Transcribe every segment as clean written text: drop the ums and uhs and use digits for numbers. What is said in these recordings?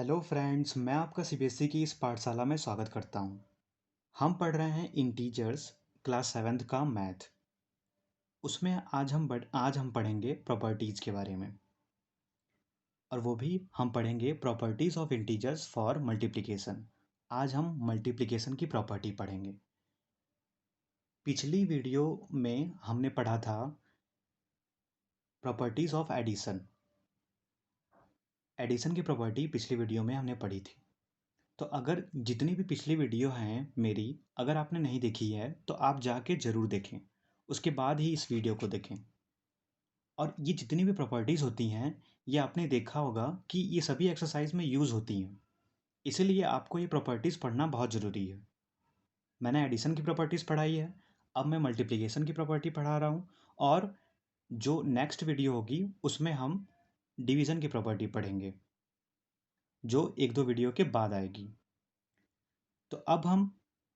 Hello friends, मैं आपका CBSE की इस पाठशाला में स्वागत करता हूँ। हम पढ़ रहे हैं इंटीजर्स क्लास 7th का मैथ। उसमें आज हम पढ़ेंगे प्रॉपर्टीज़ के बारे में, और वो भी हम पढ़ेंगे properties of integers for multiplication. आज हम मल्टीप्लिकेशन की प्रॉपर्टी पढ़ेंगे। पिछली वीडियो में हमने पढ़ा था प्रॉपर्टीज़ ऑफ एडिशन। एडिशन की प्रॉपर्टी पिछली वीडियो में हमने पढ़ी थी। तो अगर जितनी भी पिछली वीडियो हैं मेरी, अगर आपने नहीं देखी है तो आप जाके ज़रूर देखें, उसके बाद ही इस वीडियो को देखें। और ये जितनी भी प्रॉपर्टीज़ होती हैं, ये आपने देखा होगा कि ये सभी एक्सरसाइज में यूज़ होती हैं, इसीलिए आपको ये प्रॉपर्टीज़ पढ़ना बहुत ज़रूरी है। मैंने एडिशन की प्रॉपर्टीज़ पढ़ाई है, अब मैं मल्टीप्लिकेशन की प्रॉपर्टी पढ़ा रहा हूँ, और जो नेक्स्ट वीडियो होगी उसमें हम डिवीज़न की प्रॉपर्टी पढ़ेंगे, जो एक दो वीडियो के बाद आएगी। तो अब हम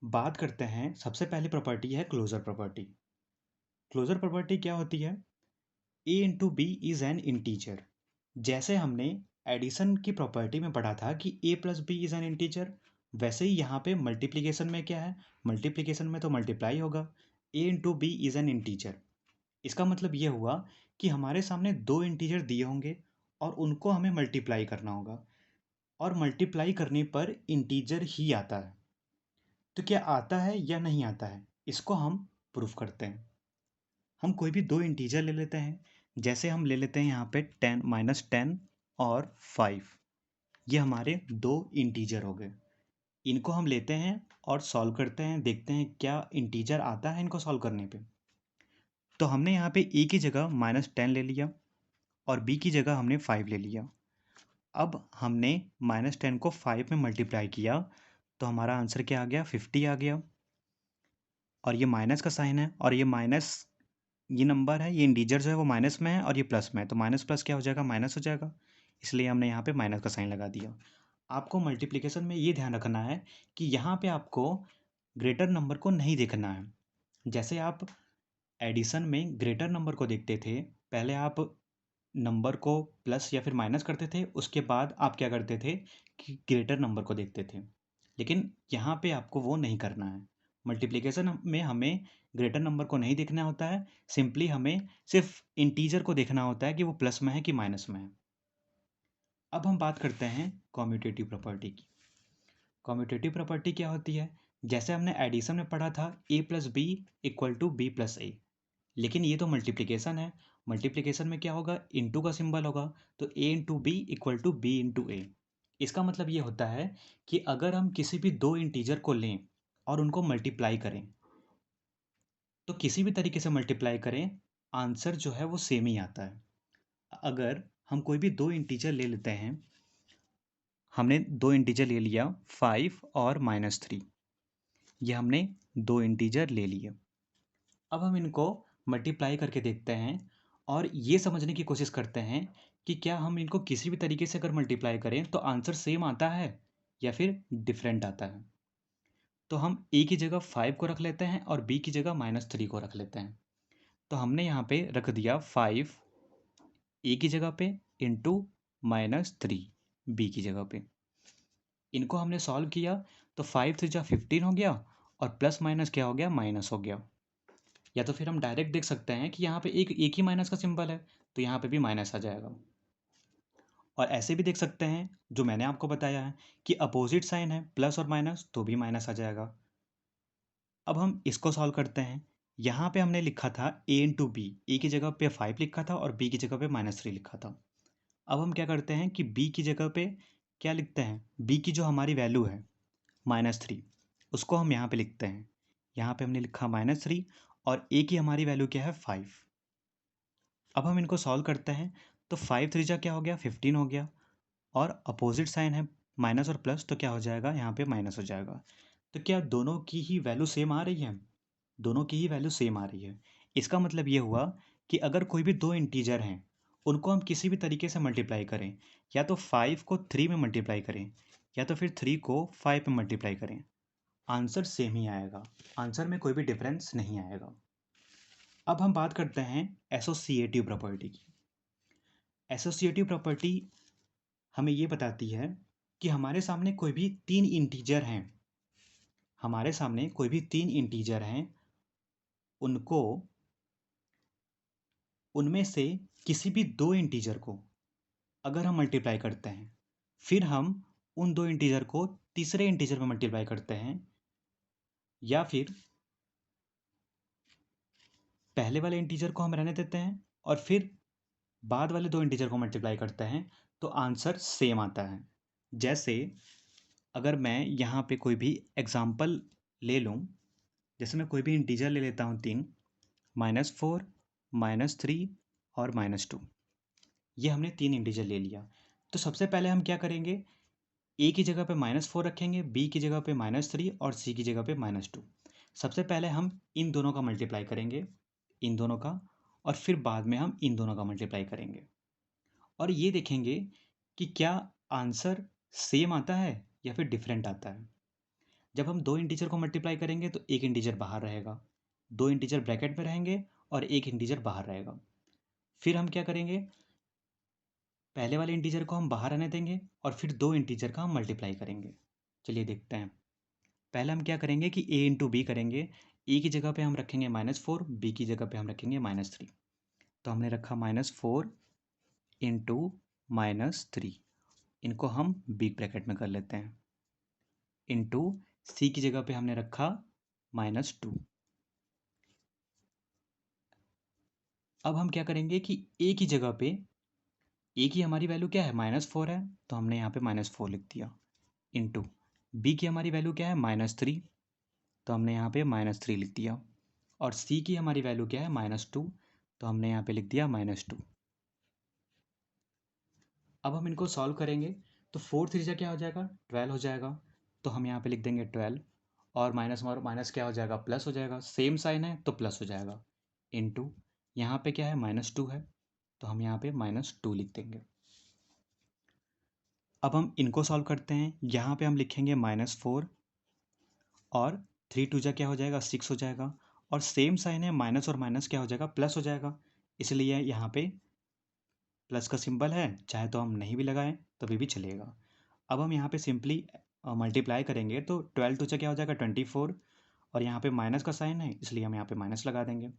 बात करते हैं, सबसे पहली प्रॉपर्टी है क्लोजर प्रॉपर्टी। क्लोजर प्रॉपर्टी क्या होती है? a into B is an integer. जैसे हमने एडिशन की प्रॉपर्टी में पढ़ा था कि a plus B is an integer, वैसे ही यहाँ पे मल्टीप्लिकेशन में क्या है? मल्टीप्लिकेशन में तो मल्टीप्लाई होगा। a into B is an integer, इसका मतलब ये हुआ कि हमारे सामने दो इंटीजर दिए होंगे और उनको हमें मल्टीप्लाई करना होगा, और मल्टीप्लाई करने पर इंटीजर ही आता है। तो क्या आता है या नहीं आता है, इसको हम प्रूफ करते हैं। हम कोई भी दो इंटीजर ले लेते हैं, जैसे हम ले लेते हैं यहाँ पे 10 और 5। ये हमारे दो इंटीजर हो गए। इनको हम लेते हैं और सॉल्व करते हैं, देखते हैं क्या इंटीजर आता है इनको सॉल्व करने पे। तो हमने यहाँ पे a की जगह -10 ले लिया और b की जगह हमने 5 ले लिया। अब हमने -10 को 5 में मल्टीप्लाई किया तो हमारा आंसर क्या आ गया? 50 आ गया। और ये माइनस का साइन है, और ये माइनस, ये नंबर है, ये इंटीजर जो है वो माइनस में है और ये प्लस में है, तो माइनस प्लस क्या हो जाएगा? माइनस हो जाएगा। इसलिए हमने यहाँ पे माइनस का साइन लगा दिया। आपको मल्टीप्लिकेशन में ये ध्यान रखना है कि यहाँ पे आपको ग्रेटर नंबर को नहीं देखना है। जैसे आप एडिशन में ग्रेटर नंबर को देखते थे, पहले आप नंबर को प्लस या फिर माइनस करते थे, उसके बाद आप क्या करते थे कि ग्रेटर नंबर को देखते थे। लेकिन यहाँ पे आपको वो नहीं करना है। मल्टीप्लिकेशन में हमें ग्रेटर नंबर को नहीं देखना होता है, सिंपली हमें सिर्फ इंटीजर को देखना होता है कि वो प्लस में है कि माइनस में है। अब हम बात करते हैं कॉम्यूटेटिव प्रॉपर्टी की। कॉम्यूटेटिव प्रॉपर्टी क्या होती है? जैसे हमने एडिशन में पढ़ा था a plus B equal to B plus A, लेकिन ये तो मल्टीप्लिकेशन है। मल्टीप्लिकेशन में क्या होगा? इंटू का सिंबल होगा, तो a into B equal to B into A. इसका मतलब ये होता है कि अगर हम किसी भी दो इंटीजर को लें और उनको मल्टीप्लाई करें, तो किसी भी तरीके से मल्टीप्लाई करें, आंसर जो है वो सेम ही आता है। अगर हम कोई भी दो इंटीजर ले लेते हैं, हमने दो इंटीजर ले लिया 5 और -3, ये हमने दो इंटीजर ले लिए। अब हम इनको मल्टीप्लाई करके देखते हैं और ये समझने की कोशिश करते हैं कि क्या हम इनको किसी भी तरीके से अगर मल्टीप्लाई करें तो आंसर सेम आता है या फिर डिफरेंट आता है। तो हम a की जगह 5 को रख लेते हैं और b की जगह -3 को रख लेते हैं। तो हमने यहाँ पे रख दिया 5 a की जगह पे इंटू -3 b की जगह पे। इनको हमने सॉल्व किया तो 5 3 जा 15 हो गया, और प्लस माइनस क्या हो गया? माइनस हो गया। या तो फिर हम डायरेक्ट देख सकते हैं कि यहाँ पे एक ही माइनस का सिंबल है, तो यहाँ पे भी माइनस आ जाएगा। और ऐसे भी देख सकते हैं, जो मैंने आपको बताया है कि अपोजिट साइन है प्लस और माइनस, तो भी माइनस आ जाएगा। अब हम इसको सॉल्व करते हैं। यहाँ पे हमने लिखा था a इंटू बी, ए की जगह पे 5 लिखा था और b की जगह पे -3 लिखा था। अब हम क्या करते हैं कि b की जगह पे क्या लिखते हैं? b की जो हमारी वैल्यू है -3, उसको हम यहाँ पे लिखते हैं। यहाँ पे हमने लिखा -3 और a की हमारी वैल्यू क्या है? 5। अब हम इनको सॉल्व करते हैं, तो 5 3 जा क्या हो गया? 15 हो गया, और अपोजिट साइन है माइनस और प्लस, तो क्या हो जाएगा? यहाँ पे माइनस हो जाएगा। तो क्या दोनों की ही वैल्यू सेम आ रही है? दोनों की ही वैल्यू सेम आ रही है। इसका मतलब ये हुआ कि अगर कोई भी दो इंटीजर हैं, उनको हम किसी भी तरीके से मल्टीप्लाई करें, या तो 5 को 3 में मल्टीप्लाई करें या तो फिर 3 को 5 में मल्टीप्लाई करें, आंसर सेम ही आएगा। आंसर में कोई भी डिफरेंस नहीं आएगा। अब हम बात करते हैं एसोसिएटिव प्रॉपर्टी की। एसोसिएटिव प्रॉपर्टी हमें ये बताती है कि हमारे सामने कोई भी तीन इंटीजर हैं, हमारे सामने कोई भी तीन इंटीजर हैं, उनको उनमें से किसी भी दो इंटीजर को अगर हम मल्टीप्लाई करते हैं, फिर हम उन दो इंटीजर को तीसरे इंटीजर में मल्टीप्लाई करते हैं, या फिर पहले वाले इंटीजर को हम रहने देते हैं और फिर बाद वाले दो इंटीजर को मल्टीप्लाई करते हैं, तो आंसर सेम आता है। जैसे अगर मैं यहाँ पे कोई भी एग्जाम्पल ले लूँ, जैसे मैं कोई भी इंटीजर ले लेता हूँ तीन, -4, -3 और -2। ये हमने तीन इंटीजर ले लिया। तो सबसे पहले हम क्या करेंगे, ए की जगह पे -4 रखेंगे, बी की जगह पे -3 और सी की जगह पे -2। सबसे पहले हम इन दोनों का मल्टीप्लाई करेंगे, इन दोनों का, और फिर बाद में हम इन दोनों का मल्टीप्लाई करेंगे और ये देखेंगे कि क्या आंसर सेम आता है या फिर डिफरेंट आता है। जब हम दो इंटीजर को मल्टीप्लाई करेंगे तो एक इंटीजर बाहर रहेगा, दो इंटीजर ब्रैकेट में रहेंगे और एक इंटीजर बाहर रहेगा। फिर हम क्या करेंगे, पहले वाले इंटीजर को हम बाहर आने देंगे और फिर दो इंटीजर का हम मल्टीप्लाई करेंगे। चलिए देखते हैं। पहले हम क्या करेंगे कि a इंटू बी करेंगे। ए की जगह पे हम रखेंगे -4, बी की जगह पे हम रखेंगे -3। तो हमने रखा -4 इंटू -3, इनको हम बिग ब्रैकेट में कर लेते हैं, इंटू सी की जगह पे हमने रखा -2। अब हम क्या करेंगे कि ए की जगह पे, ए की हमारी वैल्यू क्या है, -4 है, तो हमने यहाँ पे -4 लिख दिया, इंटू बी की हमारी वैल्यू क्या है, -3, तो हमने यहाँ पे -3 लिख दिया, और सी की हमारी वैल्यू क्या है, -2, तो हमने यहाँ पे लिख दिया -2। अब हम इनको सॉल्व करेंगे तो 4 3 क्या हो जाएगा, 12 हो जाएगा, तो हम यहाँ पे लिख देंगे 12, और माइनस क्या हो जाएगा, प्लस हो जाएगा, सेम साइन है तो प्लस हो जाएगा, इंटू यहाँ पे क्या है, -2 है, तो हम यहाँ पे -2 लिख देंगे। अब हम इनको सॉल्व करते हैं। यहाँ पे हम लिखेंगे -4 और 3 2 क्या हो जाएगा, 6 हो जाएगा, और सेम साइन है, माइनस और माइनस क्या हो जाएगा, प्लस हो जाएगा, इसलिए यहाँ पे प्लस का सिंबल है, चाहे तो हम नहीं भी लगाएं तो भी चलेगा। अब हम यहाँ पे सिंपली मल्टीप्लाई करेंगे तो 12 2 क्या हो जाएगा, 24, और यहाँ पे माइनस का साइन है इसलिए हम यहाँ पे माइनस लगा देंगे।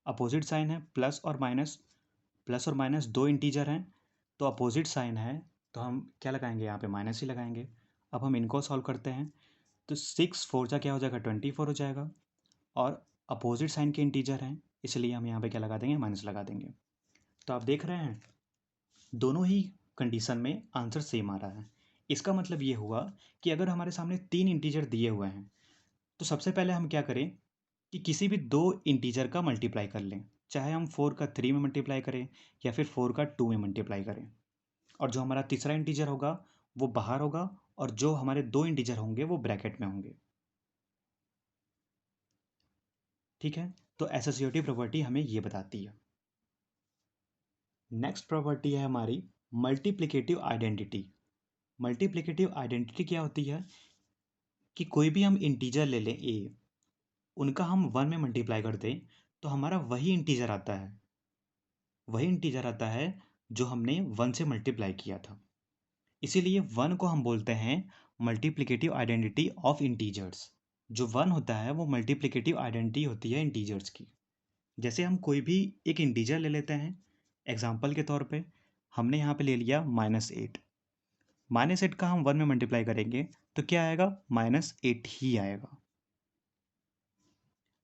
अपोजिट साइन है, प्लस और माइनस दो इंटीजर हैं, तो अपोजिट साइन है तो हम क्या लगाएंगे, यहाँ पे माइनस ही लगाएंगे। अब हम इनको सॉल्व करते हैं तो 6 4 क्या हो जाएगा, 24 हो जाएगा, और अपोजिट साइन के इंटीजर हैं इसलिए हम यहाँ पे क्या लगा देंगे, माइनस लगा देंगे। तो आप देख रहे हैं दोनों ही कंडीशन में आंसर सेम आ रहा है। इसका मतलब ये हुआ कि अगर हमारे सामने तीन इंटीजर दिए हुए हैं तो सबसे पहले हम क्या करें कि किसी भी दो इंटीजर का मल्टीप्लाई कर लें, चाहे हम 4 का 3 में मल्टीप्लाई करें या फिर 4 का 2 में मल्टीप्लाई करें, और जो हमारा तीसरा इंटीजर होगा वो बाहर होगा और जो हमारे दो इंटीजर होंगे वो ब्रैकेट में होंगे। ठीक है, तो एसोसिएटिव प्रॉपर्टी हमें ये बताती है। नेक्स्ट प्रॉपर्टी है हमारी मल्टीप्लिकेटिव आइडेंटिटी। मल्टीप्लिकेटिव आइडेंटिटी क्या होती है कि कोई भी हम इंटीजर ले लें ए, उनका हम 1 में मल्टीप्लाई कर दें तो हमारा वही इंटीजर आता है, वही इंटीजर आता है जो हमने 1 से मल्टीप्लाई किया था। इसीलिए 1 को हम बोलते हैं मल्टीप्लिकेटिव आइडेंटिटी ऑफ इंटीजर्स। जो 1 होता है वो मल्टीप्लिकेटिव आइडेंटिटी होती है इंटीजर्स की। जैसे हम कोई भी एक इंटीजर ले लेते हैं, एग्जाम्पल के तौर पे हमने यहाँ पे ले लिया -8। -8 का हम 1 में मल्टीप्लाई करेंगे तो क्या आएगा, -8 ही आएगा।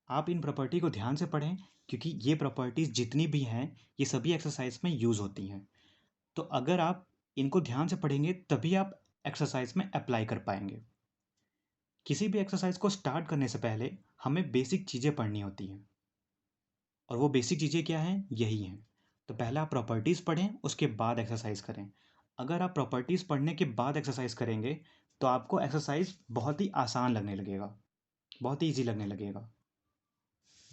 आप इन प्रॉपर्टी को ध्यान से पढ़ें क्योंकि ये प्रॉपर्टीज़ जितनी भी हैं ये सभी एक्सरसाइज में यूज़ होती हैं। तो अगर आप इनको ध्यान से पढ़ेंगे तभी आप एक्सरसाइज में अप्लाई कर पाएंगे। किसी भी एक्सरसाइज को स्टार्ट करने से पहले हमें बेसिक चीज़ें पढ़नी होती हैं, और वो बेसिक चीज़ें क्या हैं, यही हैं। तो पहले आप प्रॉपर्टीज़ पढ़ें, उसके बाद एक्सरसाइज करें। अगर आप प्रॉपर्टीज़ पढ़ने के बाद एक्सरसाइज करेंगे तो आपको एक्सरसाइज बहुत ही आसान लगने लगेगा, बहुत ही ईजी लगने लगेगा।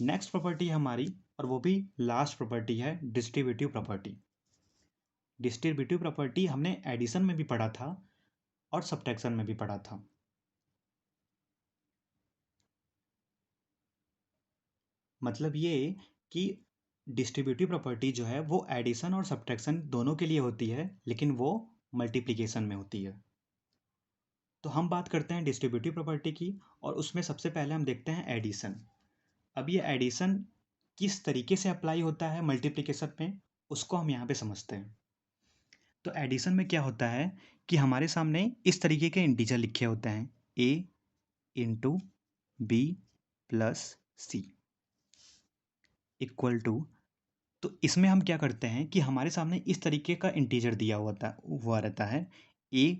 नेक्स्ट प्रॉपर्टी है हमारी, और वो भी लास्ट प्रॉपर्टी है, डिस्ट्रीब्यूटिव प्रॉपर्टी। डिस्ट्रीब्यूटिव प्रॉपर्टी हमने एडिशन में भी पढ़ा था और सब्ट्रैक्शन में भी पढ़ा था। मतलब ये कि डिस्ट्रीब्यूटिव प्रॉपर्टी जो है वो एडिशन और सब्ट्रैक्शन दोनों के लिए होती है, लेकिन वो मल्टीप्लिकेशन में होती है। तो हम बात करते हैं डिस्ट्रीब्यूटिव प्रॉपर्टी की, और उसमें सबसे पहले हम देखते हैं एडिशन। अब ये एडिशन किस तरीके से अप्लाई होता है मल्टीप्लिकेशन में, उसको हम यहाँ पे समझते हैं। तो एडिशन में क्या होता है कि हमारे सामने इस तरीके के इंटीजर लिखे होते हैं, a into B plus C equal to. तो इसमें हम क्या करते हैं कि हमारे सामने इस तरीके का इंटीजर दिया हुआ रहता है। a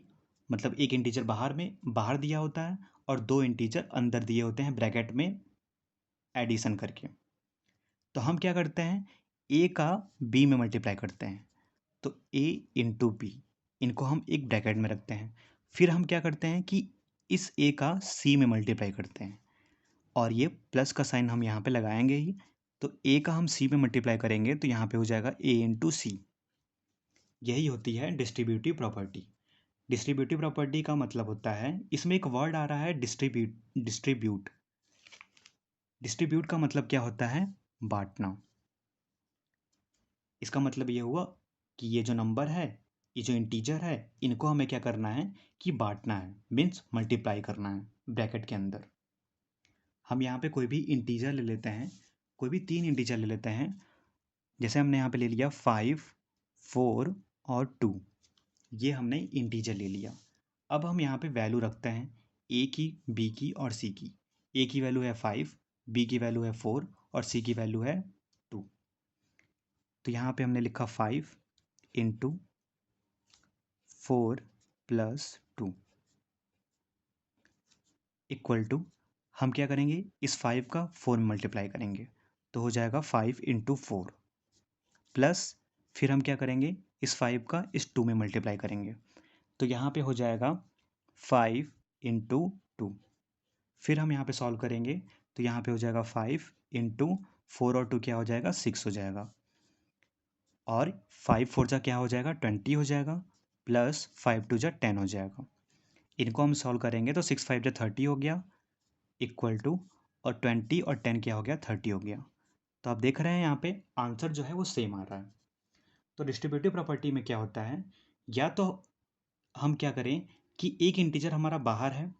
मतलब एक इंटीजर बाहर दिया होता है, और दो इंटीजर अंदर दिए होते हैं ब्रैकेट में एडिशन करके। तो हम क्या करते हैं, a का b में मल्टीप्लाई करते हैं। तो a इंटू बी, इनको हम एक ब्रैकेट में रखते हैं। फिर हम क्या करते हैं कि इस a का c में मल्टीप्लाई करते हैं, और ये प्लस का साइन हम यहाँ पे लगाएंगे ही। तो a का हम c में मल्टीप्लाई करेंगे तो यहाँ पे हो जाएगा a इंटू सी। यही होती है डिस्ट्रीब्यूटिव प्रॉपर्टी। डिस्ट्रीब्यूटिव प्रॉपर्टी का मतलब होता है, इसमें एक वर्ड आ रहा है डिस्ट्रीब्यूट। डिस्ट्रीब्यूट का मतलब क्या होता है, बांटना। इसका मतलब ये हुआ कि ये जो नंबर है, ये जो इंटीजर है, इनको हमें क्या करना है कि बांटना है, मीन्स मल्टीप्लाई करना है ब्रैकेट के अंदर। हम यहाँ पे कोई भी इंटीजर ले लेते हैं, कोई भी तीन इंटीजर ले लेते हैं। जैसे हमने यहाँ पे ले लिया 5, 4 और 2, ये हमने इंटीजर ले लिया। अब हम यहाँ पे वैल्यू रखते हैं ए की, बी की और सी की। ए की वैल्यू है 5, बी की वैल्यू है 4 और सी की वैल्यू है 2। तो यहाँ पे हमने लिखा 5 इंटू 4 प्लस 2 इक्वल टू, हम क्या करेंगे, इस 5 का 4 में मल्टीप्लाई करेंगे तो हो जाएगा 5 इंटू 4, प्लस फिर हम क्या करेंगे, इस 5 का इस 2 में मल्टीप्लाई करेंगे तो यहाँ पे हो जाएगा 5 इंटू 2। फिर हम यहाँ पे सॉल्व करेंगे तो यहाँ पे हो जाएगा 5 इंटू 4 और 2 क्या हो जाएगा, 6 हो जाएगा। और 5 4 जा क्या हो जाएगा, 20 हो जाएगा, प्लस 5 2 जा 10 हो जाएगा। इनको हम सॉल्व करेंगे तो 6 5 जा 30 हो गया इक्वल टू, और 20 और 10 क्या हो गया, 30 हो गया। तो आप देख रहे हैं यहाँ पे आंसर जो है वो सेम आ रहा है। तो डिस्ट्रीब्यूटिव प्रॉपर्टी में क्या होता है, या तो हम क्या करें कि एक इंटीजर हमारा बाहर है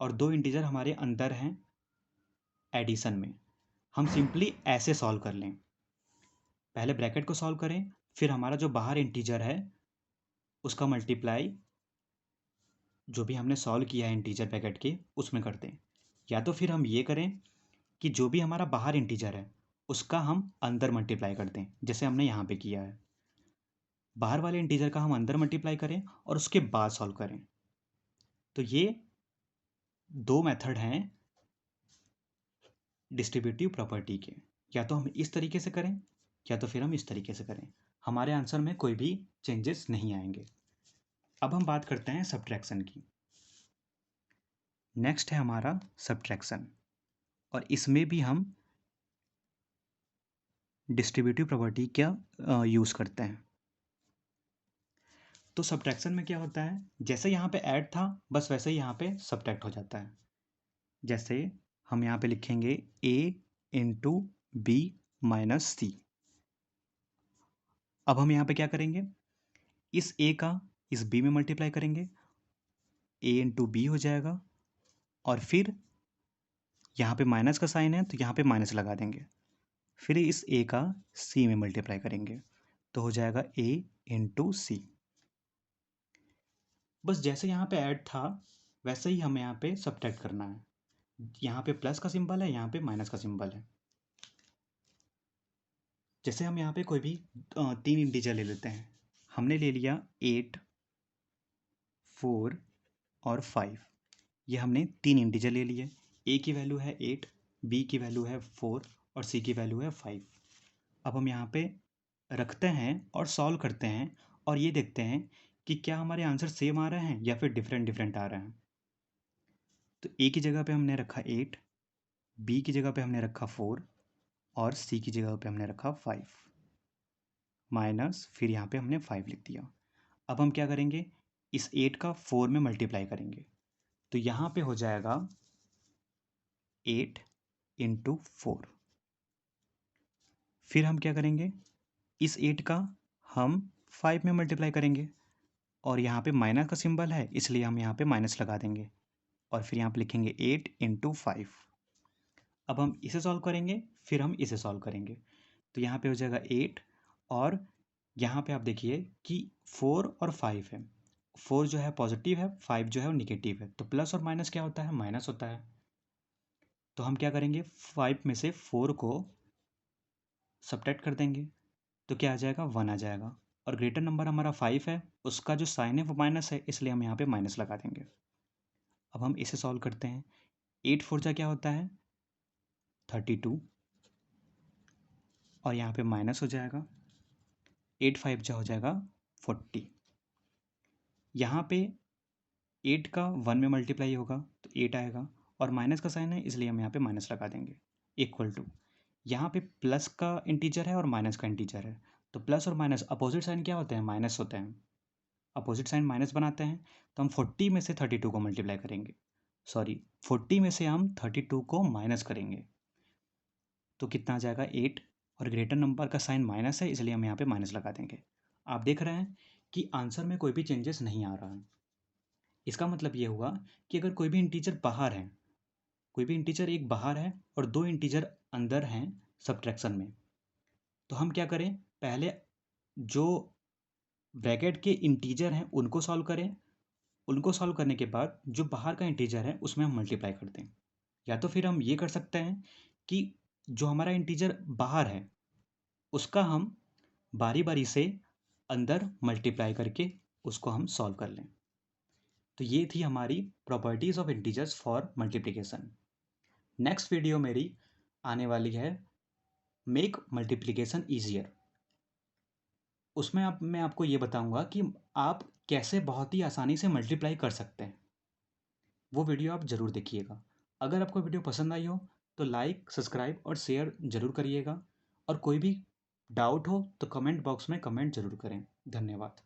और दो इंटीजर हमारे अंदर हैं एडिशन में, हम सिंपली ऐसे सॉल्व कर लें। पहले ब्रैकेट को सॉल्व करें, फिर हमारा जो बाहर इंटीजर है उसका मल्टीप्लाई जो भी हमने सॉल्व किया है इंटीजर ब्रैकेट के उसमें कर दें। या तो फिर हम ये करें कि जो भी हमारा बाहर इंटीजर है उसका हम अंदर मल्टीप्लाई कर दें, जैसे हमने यहाँ पे किया है। बाहर वाले इंटीजर का हम अंदर मल्टीप्लाई करें और उसके बाद सॉल्व करें। तो ये दो मेथड हैं डिस्ट्रीब्यूटिव प्रॉपर्टी के। या तो हम इस तरीके से करें या तो फिर हम इस तरीके से करें, हमारे आंसर में कोई भी चेंजेस नहीं आएंगे। अब हम बात करते हैं सब्ट्रैक्शन की। नेक्स्ट है हमारा सब्ट्रैक्शन, और इसमें भी हम डिस्ट्रीब्यूटिव प्रॉपर्टी क्या यूज़ करते हैं। तो सब्ट्रैक्शन में क्या होता है, जैसे यहाँ पे ऐड था बस वैसे ही यहाँ पे सब्ट्रैक्ट हो जाता है। जैसे हम यहाँ पे लिखेंगे a इंटू बी माइनस सी। अब हम यहाँ पे क्या करेंगे, इस a का इस b में मल्टीप्लाई करेंगे, a इंटू बी हो जाएगा, और फिर यहाँ पे माइनस का साइन है तो यहाँ पे माइनस लगा देंगे। फिर इस a का c में मल्टीप्लाई करेंगे तो हो जाएगा a इंटू सी। बस जैसे यहाँ पे ऐड था वैसे ही हमें यहाँ पे सब्ट्रैक्ट करना है। यहाँ पे प्लस का सिंबल है, यहाँ पे माइनस का सिंबल है। जैसे हम यहाँ पे कोई भी तीन इंटीजर ले लेते हैं। हमने ले लिया 8, 4 और 5। ये हमने तीन इंटीजर ले लिए। a की वैल्यू है 8, b की वैल्यू है 4 और c की वैल्यू है 5। अब हम यहाँ पे रखते हैं और सॉल्व करते हैं और ये देखते हैं कि क्या हमारे आंसर सेम आ रहे हैं या फिर डिफरेंट डिफरेंट आ रहे हैं। तो a की जगह पे हमने रखा 8, b की जगह पे हमने रखा 4 और c की जगह पे हमने रखा 5, माइनस फिर यहाँ पे हमने 5 लिख दिया। अब हम क्या करेंगे, इस 8 का 4 में मल्टीप्लाई करेंगे तो यहाँ पे हो जाएगा 8 इंटू 4। फिर हम क्या करेंगे, इस 8 का हम 5 में मल्टीप्लाई करेंगे और यहाँ पे माइनस का सिंबल है, इसलिए हम यहाँ पे माइनस लगा देंगे और फिर यहाँ पे लिखेंगे 8 इंटू 5। अब हम इसे सॉल्व करेंगे, फिर हम इसे सॉल्व करेंगे। तो यहाँ पे हो जाएगा 8 और यहाँ पे आप देखिए कि 4 और 5 है। 4 जो है पॉजिटिव है, 5 जो है वो निगेटिव है। तो प्लस और माइनस क्या होता है? माइनस होता है। तो हम क्या करेंगे, 5 में से 4 को सब्ट्रैक्ट कर देंगे, तो क्या आ जाएगा? 1 आ जाएगा। और ग्रेटर नंबर हमारा 5 है, उसका जो साइन है वो माइनस है, इसलिए हम यहाँ पे माइनस लगा देंगे। अब हम इसे सॉल्व करते हैं। 8 4 जा क्या होता है? 32 और यहाँ पे माइनस हो जाएगा। 8 5 जा हो जाएगा 40। यहाँ पे 8 का 1 में मल्टीप्लाई होगा तो 8 आएगा और माइनस का साइन है, इसलिए हम यहाँ पे माइनस लगा देंगे। इक्वल टू, यहाँ पे प्लस का इंटीजर है और माइनस का इंटीजर है, तो प्लस और माइनस अपोजिट साइन क्या होते हैं? माइनस होते हैं। अपोजिट साइन माइनस बनाते हैं, तो हम 40 में से 32 को मल्टीप्लाई करेंगे, सॉरी 40 में से हम 32 को माइनस करेंगे, तो कितना आ जाएगा? 8। और ग्रेटर नंबर का साइन माइनस है, इसलिए हम यहाँ पे माइनस लगा देंगे। आप देख रहे हैं कि आंसर में कोई भी चेंजेस नहीं आ रहा है। इसका मतलब ये हुआ कि अगर कोई भी इंटीजर बाहर है, कोई भी इंटीजर एक बाहर है और 2 इंटीजर अंदर हैं सब्ट्रैक्शन में, तो हम क्या करें? पहले जो ब्रैकेट के इंटीजर हैं उनको सॉल्व करें, उनको सॉल्व करने के बाद जो बाहर का इंटीजर है उसमें हम मल्टीप्लाई कर दें। या तो फिर हम ये कर सकते हैं कि जो हमारा इंटीजर बाहर है उसका हम बारी बारी से अंदर मल्टीप्लाई करके उसको हम सॉल्व कर लें। तो ये थी हमारी properties of integers for multiplication. Next video मेरी आने वाली है मेक मल्टीप्लिकेशन ईजियर। उसमें मैं आपको ये बताऊंगा कि आप कैसे बहुत ही आसानी से मल्टीप्लाई कर सकते हैं। वो वीडियो आप ज़रूर देखिएगा। अगर आपको वीडियो पसंद आई हो तो लाइक, सब्सक्राइब और शेयर ज़रूर करिएगा। और कोई भी डाउट हो तो कमेंट बॉक्स में कमेंट ज़रूर करें। धन्यवाद।